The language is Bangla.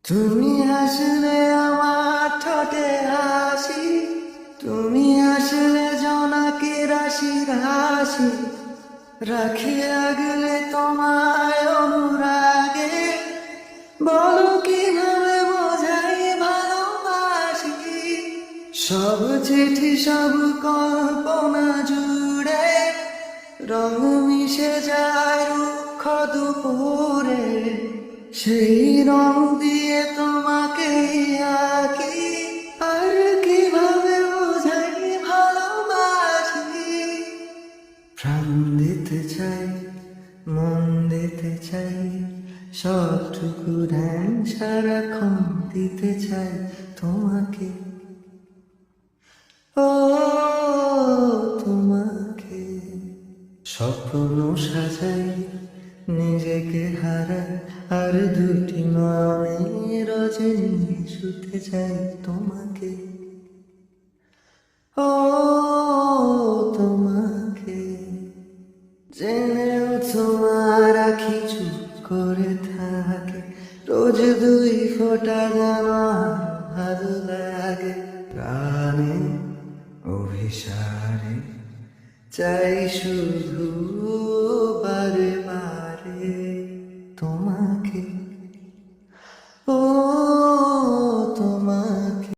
তুমি আসলে আমার ঠোঁটে হাসি, তুমি আসলে জোনাকি রাশি রাশি, রাখি আগলে তোমায় অনুরাগে। বলো কিভাবে বোঝাই ভালোবাসি, সব চিঠি সব কল্পনা জুড়ে রং মিশে যায় রুক্ষ দুপুরে। সেই রং দিয়ে তোমাকে আঁকি, আর কিভাবে বোঝাই ভালোবাসি। প্রাণ দিতে চাই, মন দিতে চাই, সবটুকু ধ্যান সারাক্ষণ দিতে চাই তোমাকে। ও তোমাকে স্বপ্ন সাজাই, নিজেকে হারাই, আর দুটি নয়নে রজনী শুতে চাই তোমাকে। ও তোমাকে জেনেও তোমার আখি চুপ করে থাকে, রোজ দুই ফোঁটা জানা ভালো লাগে। প্রাণে অভিসারে চাই শুধু